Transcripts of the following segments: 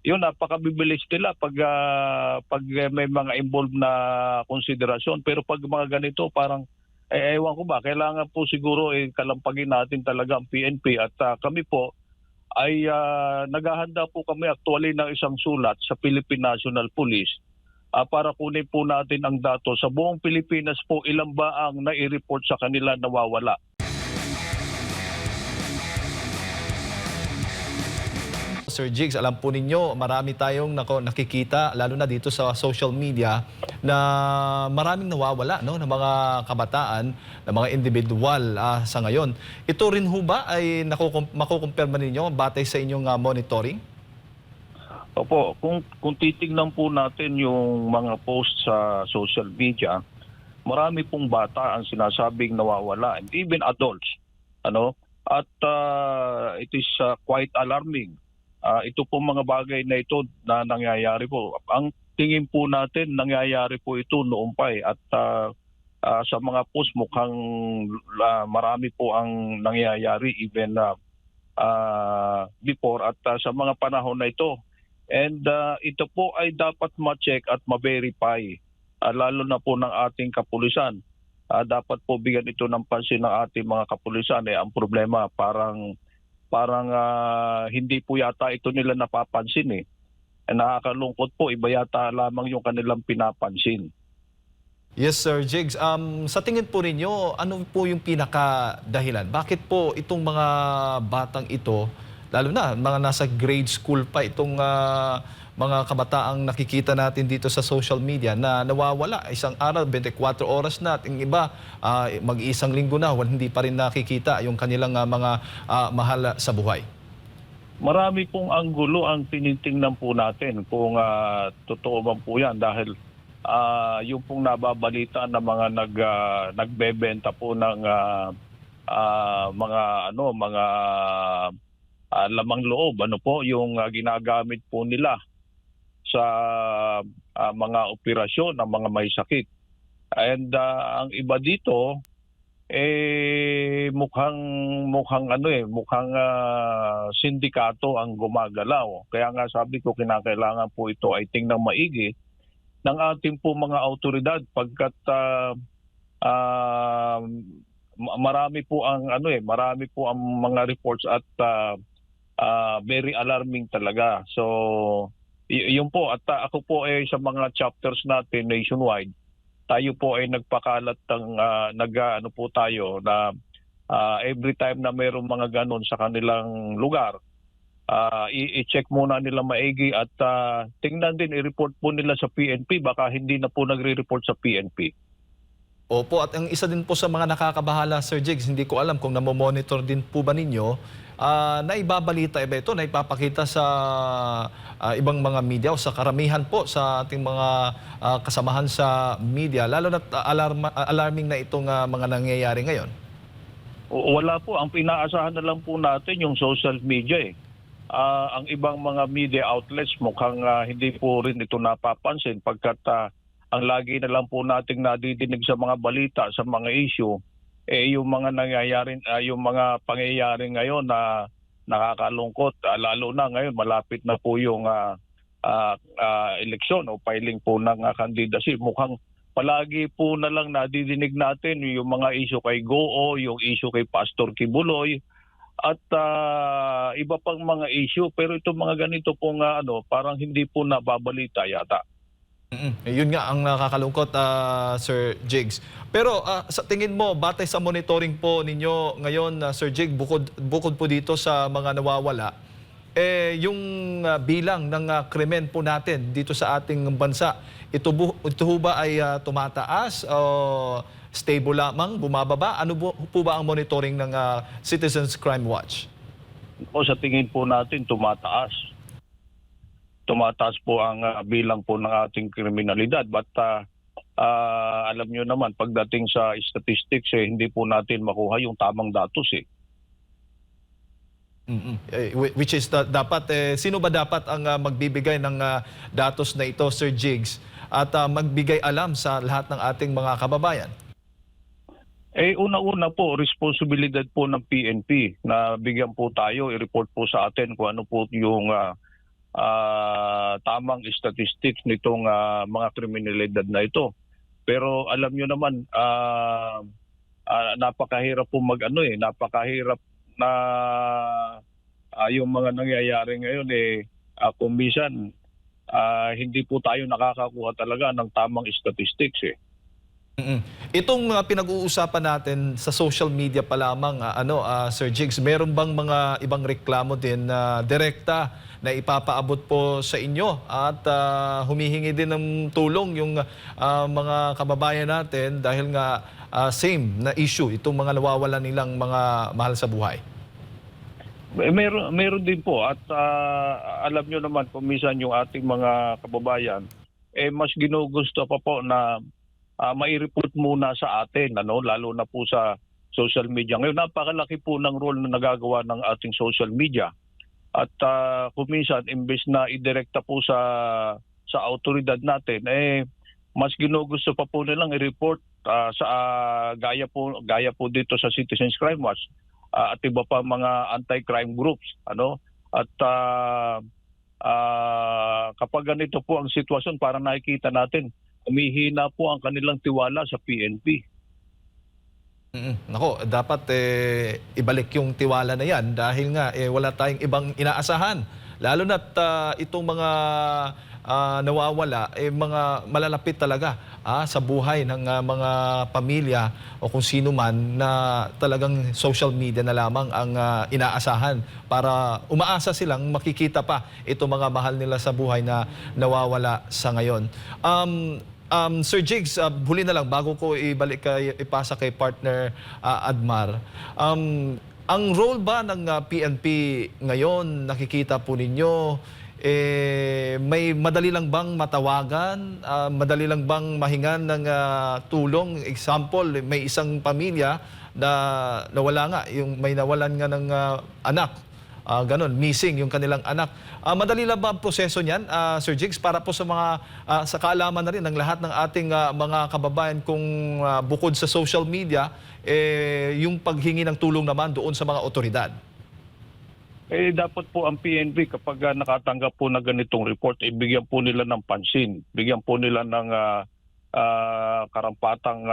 yun, napakabibilis nila pag may mga involved na konsiderasyon. Pero pag mga ganito, parang, ewan ko ba, kailangan po siguro kalampagin natin talaga ang PNP. At kami po ay naghahanda po kami actually ng isang sulat sa Philippine National Police para kunin po natin ang datos sa buong Pilipinas po, ilan ba ang nai-report sa kanila nawawala. Sir Jigs, alam po ninyo, marami tayong nakikita, lalo na dito sa social media, na maraming nawawala, no, ng mga kabataan, ng mga individual sa ngayon. Ito rin ho ba ay makukumpirma ninyo batay sa inyong monitoring? Opo, kung titignan po natin yung mga post sa social media, marami pong bata ang sinasabing nawawala, and even adults. At it is quite alarming. Ito po mga bagay na ito na nangyayari po. Ang tingin po natin, nangyayari po ito noon pa at sa mga post mukhang marami po ang nangyayari even before at sa mga panahon na ito. And ito po ay dapat ma-check at ma-verify lalo na po ng ating kapulisan. Dapat po bigyan ito ng pansin ng ating mga kapulisan. Ang problema parang hindi po yata ito nila napapansin . Nakakalungkot po, iba yata lamang yung kanilang pinapansin. Yes, Sir Jigs. Sa tingin po ninyo, ano po yung pinaka-dahilan? Bakit po itong mga batang ito, lalo na mga nasa grade school pa, itong mga kabataang nakikita natin dito sa social media na nawawala isang araw, 24 oras na, at yung iba mag-isang linggo na, hindi pa rin nakikita yung kanilang mga mahal sa buhay? Marami pong anggulo ang tinitingnan po natin kung totoo man po yan dahil yung pong nababalita na mga nagbebenta po ng mga lamang loob, yung ginagamit po nila sa mga operasyon ng mga may sakit. And ang iba dito mukhang sindikato ang gumagalaw. Kaya nga sabi ko, kinakailangan po ito ay tingnan maigi ng ating po mga autoridad pagkat marami po ang mga reports at very alarming talaga. So yun po, at ako po ay sa mga chapters natin nationwide, tayo po ay nagpakalat ng po tayo na every time na mayroong mga ganon sa kanilang lugar, i-check muna nila maigi at tingnan din, i-report po nila sa PNP, baka hindi na po nagre-report sa PNP. Opo, at ang isa din po sa mga nakakabahala, Sir Jigs, hindi ko alam kung namomonitor din po ba ninyo, naibabalita ba ito, naipapakita sa ibang mga media o sa karamihan po sa ating mga kasamahan sa media, lalo na alarming na itong mga nangyayari ngayon? Wala po, ang pinaasahan na lang po natin yung social media . Ang ibang mga media outlets mukhang hindi po rin ito napapansin pagkat ang lagi na lang po nating nadidinig sa mga balita, sa mga issue, yung mga nangyayari, yung mga pangyayari ngayon na nakakalungkot, lalo na ngayon malapit na po yung eleksyon o filing po ng candidacy. Mukhang palagi po na lang nadidinig natin yung mga issue kay Goo, yung issue kay Pastor Kibuloy, at iba pang mga issue, pero itong mga ganito po parang hindi po nababalita yata. Yun nga ang nakakalungkot, Sir Jigs. Pero sa tingin mo, batay sa monitoring po ninyo ngayon, Sir Jig, bukod po dito sa mga nawawala, yung bilang ng krimen po natin dito sa ating bansa, ito ho ba ay tumataas o stable lamang, bumababa? Ano po ba ang monitoring ng Citizens Crime Watch? Sa tingin po natin, tumataas. Tumataas po ang bilang po ng ating kriminalidad. But alam nyo naman, pagdating sa statistics, hindi po natin makuha yung tamang datos . Which is dapat, sino ba dapat ang magbibigay ng datos na ito, Sir Jigs, at magbigay alam sa lahat ng ating mga kababayan? Una-una po, responsibilidad po ng PNP na bigyan po tayo, i-report po sa atin kung ano po yung tamang statistics nitong mga kriminalidad na ito. Pero alam nyo naman, napakahirap po napakahirap na yung mga nangyayari ngayon kung minsan hindi po tayo nakakakuha talaga ng tamang statistics Itong pinag-uusapan natin sa social media pa lamang, Sir Jigs, meron bang mga ibang reklamo din na direkta na ipapaabot po sa inyo at humihingi din ng tulong yung mga kababayan natin dahil nga same na issue itong mga nawawalan nilang mga mahal sa buhay? Meron din po at alam nyo naman kung minsan yung ating mga kababayan mas ginugusto pa po na mai-report muna sa atin, lalo na po sa social media. Ngayon, napakalaki po ng role na nagagawa ng ating social media. At kung minsan, imbes na idirekta po sa autoridad natin, mas ginugusto pa po nilang i-report sa gaya po dito sa Citizens Crime Watch at iba pa mga anti-crime groups. At kapag ganito po ang sitwasyon, para nakikita natin, umihina po ang kanilang tiwala sa PNP. Nako, dapat ibalik yung tiwala na yan dahil nga wala tayong ibang inaasahan. Lalo na't itong mga nawawala, mga malalapit talaga sa buhay ng mga pamilya o kung sino man na talagang social media na lamang ang inaasahan para umaasa silang makikita pa itong mga mahal nila sa buhay na nawawala sa ngayon. Sir Jigs, huli na lang bago ko ipasa kay partner Admar. Ang role ba ng PNP ngayon, nakikita po ninyo, may madali lang bang matawagan, madali lang bang mahingan ng tulong? Example, may isang pamilya na nawala nga, may nawalan nga ng anak. Ganon, missing yung kanilang anak. Madali lang ba ang proseso niyan, Sir Jigs, para po sa mga sa kaalaman na rin ng lahat ng ating mga kababayan kung bukod sa social media, yung paghingi ng tulong naman doon sa mga otoridad? Dapat po ang PNP kapag nakatanggap po na ganitong report, bigyan po nila ng pansin. Bigyan po nila ng karampatang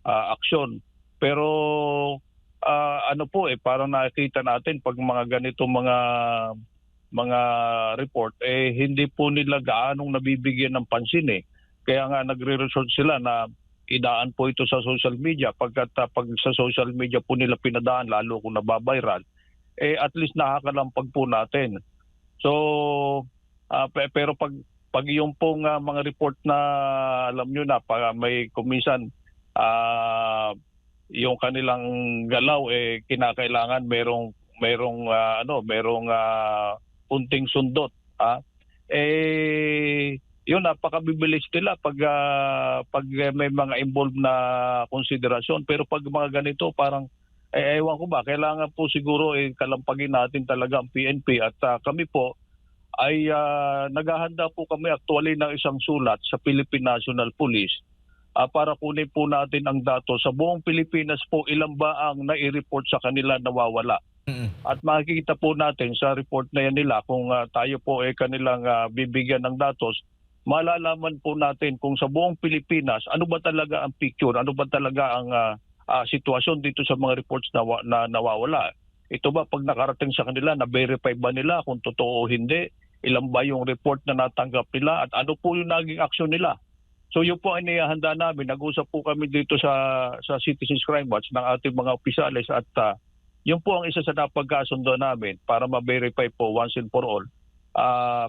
aksyon. Pero para nakita natin pag mga ganito mga report hindi po nila gaanong nabibigyan ng pansin Kaya nga nagre-resort sila na idaan po ito sa social media pagkat pag sa social media po nila pinadaan lalo kung nababiral at least nakakalampag po natin. So pero pag yung pong mga report na alam nyo na may kumisan yung kanilang galaw kinakailangan merong unting sundot yun napakabibilis nila pag may mga involved na konsiderasyon, pero pag mga ganito parang ewan ko ba, kailangan po siguro kalampagin natin talaga ang PNP at kami po ay naghahanda po kami actually ng isang sulat sa Philippine National Police para kunin po natin ang datos sa buong Pilipinas po ilan ba ang nai-report sa kanila nawawala. At makikita po natin sa report na yan nila kung tayo po kanilang bibigyan ng datos, malalaman po natin kung sa buong Pilipinas ano ba talaga ang picture, ano ba talaga ang sitwasyon dito sa mga reports na nawawala. Ito ba pag nakarating sa kanila, na-verify ba nila kung totoo o hindi? Ilan ba yung report na natanggap nila at ano po yung naging aksyon nila? So yun po ay niyahanda namin. Nag-usap po kami dito sa Citizens Crime Watch ng ating mga opisyales at yun po ang isa sa napagkasundo namin para ma-verify po once and for all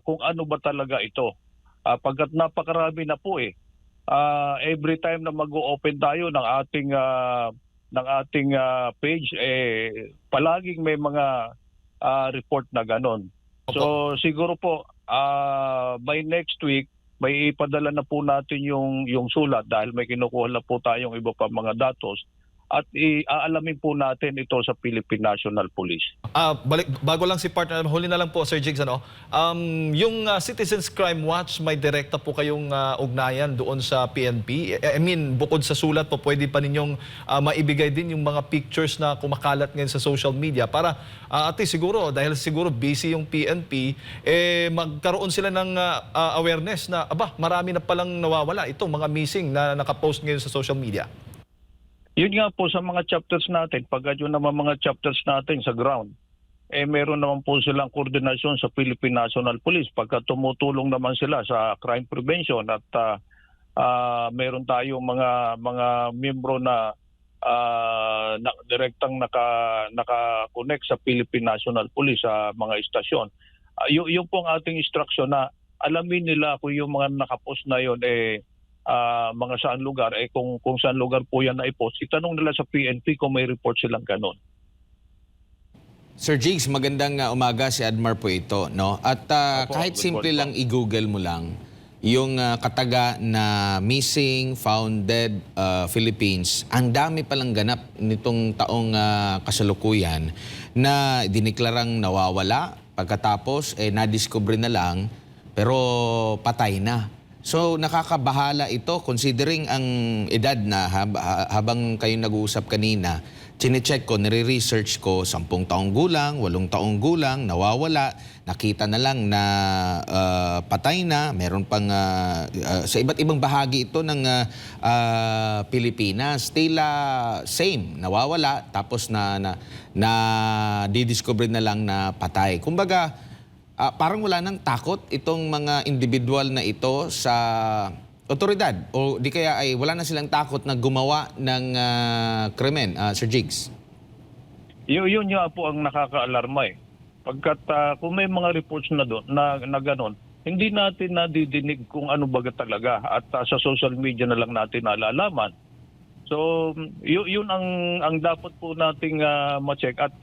kung ano ba talaga ito. Pagkat napakarami na po every time na mag-o-open tayo ng ating page palaging may mga report na ganon. So siguro po by next week may ipadala na po natin yung sulat dahil may kinukuha na po tayong iba pa mga datos at aalamin po natin ito sa Philippine National Police. Bago lang si partner, huli na lang po Sir Jigs, ano? Yung Citizens Crime Watch, may direkta po kayong ugnayan doon sa PNP. I mean, bukod sa sulat po, pwede pa ninyong maibigay din yung mga pictures na kumakalat ngayon sa social media para at least siguro, dahil siguro busy yung PNP, magkaroon sila ng awareness na marami na palang nawawala itong mga missing na nakapost ngayon sa social media. Yun nga po sa mga chapters natin, pagkat yun naman mga chapters natin sa ground, meron naman po silang koordinasyon sa Philippine National Police pagka tumutulong naman sila sa crime prevention at meron tayong mga miyembro na direktang naka-connect sa Philippine National Police sa mga istasyon. Yung po ang ating instruction na alamin nila kung yung mga nakapost na yun mga saan lugar, kung saan lugar po yan na i-post, itanong nila sa PNP kung may report silang ganon. Sir Jigs, magandang umaga, si Admar po ito, no? At kahit simple lang i-google mo lang yung kataga na missing, found dead Philippines, ang dami palang ganap nitong taong kasalukuyan na diniklarang nawawala, pagkatapos nadiscover na lang pero patay na. So nakakabahala ito considering ang edad na habang kayo nag-uusap kanina, chinecheck ko, nire-research ko 10 taong gulang, 8 taong gulang, nawawala, nakita na lang na patay na, meron pang sa iba't ibang bahagi ito ng Pilipinas, tila same, nawawala tapos na didiscover na lang na patay. Kumbaga, parang wala nang takot itong mga individual na ito sa otoridad o di kaya ay wala na silang takot na gumawa ng krimen, Sir Jigs. Yun nga po ang nakaka-alarma Pagkat kung may mga reports na doon na ganon, hindi natin nadidinig kung ano baga talaga at sa social media na lang natin nalalaman. So, yun ang dapat po nating ma-check at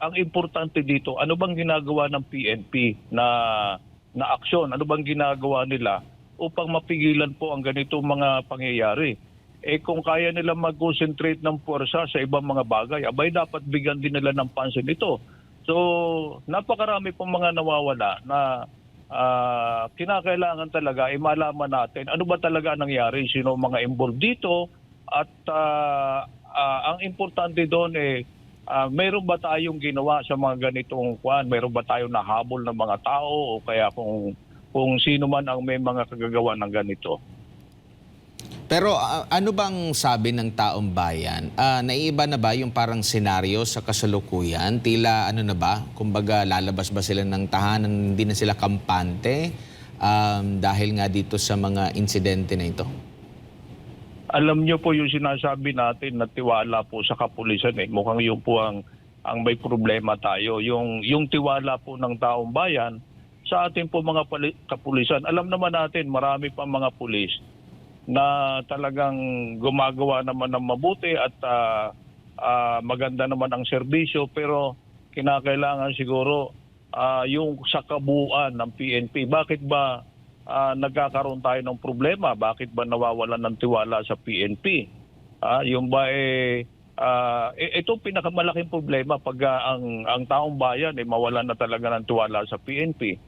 ang importante dito, ano bang ginagawa ng PNP na aksyon? Ano bang ginagawa nila upang mapigilan po ang ganitong mga pangyayari? Kung kaya nila mag-concentrate ng puwersa sa ibang mga bagay, abay dapat bigyan din nila ng pansin ito. So, napakarami pong mga nawawala na kinakailangan talaga malaman natin ano ba talaga nangyari, sino mga involved dito. At ang importante doon mayroon ba tayong ginawa sa mga ganitong kwan? Mayroon ba tayong nahabol ng mga tao o kaya kung sino man ang may mga kagagawa ng ganito? Pero ano bang sabi ng taong bayan? Naiiba na ba yung parang senaryo sa kasalukuyan? Tila ano na ba? Kumbaga lalabas ba sila ng tahanan, hindi na sila kampante dahil nga dito sa mga insidente na ito? Alam niyo po yung sinasabi natin na tiwala po sa kapulisan mukhang yun po ang may problema tayo. Yung tiwala po ng taong bayan sa ating po mga kapulisan. Alam naman natin marami pa mga pulis na talagang gumagawa naman ng mabuti at maganda naman ang serbisyo pero kinakailangan siguro yung sa kabuuan ng PNP. Bakit ba nagkakaroon tayo ng problema? Bakit ba nawawalan ng tiwala sa PNP? Yung ba ito pinakamalaking problema pag ang taong bayan mawalan na talaga ng tiwala sa PNP.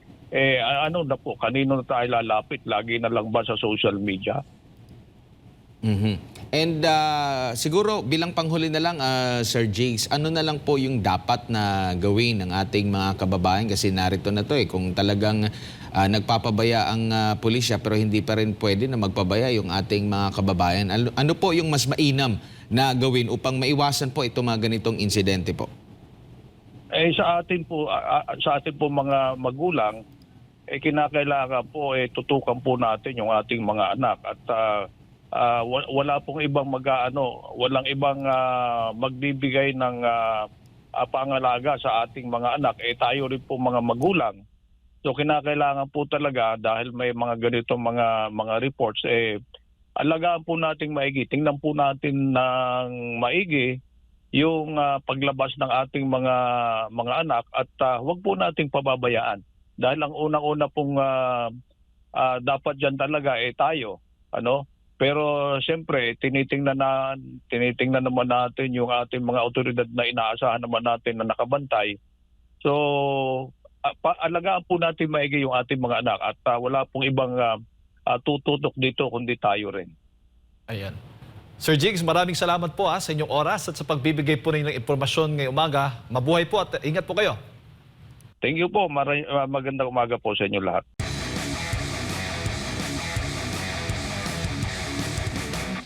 Ano na po, kanino na tayo lalapit? Lagi na lang ba sa social media? And siguro bilang panghuli na lang, Sir Jigs, ano na lang po yung dapat na gawin ng ating mga kababayan? Kasi narito na to kung talagang nagpapabaya ang pulisya pero hindi pa rin pwede na magpabaya yung ating mga kababayan. Ano po yung mas mainam na gawin upang maiwasan po itong mga ganitong insidente po? Sa atin po mga magulang, kinakailangan po tutukan po natin yung ating mga anak at wala pong ibang walang ibang magbibigay ng pangalaga sa ating mga anak. Tayo rin po mga magulang. So kinakailangan po talaga dahil may mga ganitong mga reports alagaan po nating maigi. Tingnan po natin ng maigi yung paglabas ng ating mga anak at huwag po nating pababayaan. Dahil ang unang-una pong dapat diyan talaga tayo Pero siyempre, tinitingnan naman natin yung ating mga otoridad na inaasahan naman natin na nakabantay. So, alagaan po natin maigi yung ating mga anak at wala pong ibang tututok dito kundi tayo rin. Ayan. Sir Jigs, maraming salamat po sa inyong oras at sa pagbibigay po ninyo ng impormasyon ngayong umaga. Mabuhay po at ingat po kayo. Thank you po. Magandang umaga po sa inyo lahat.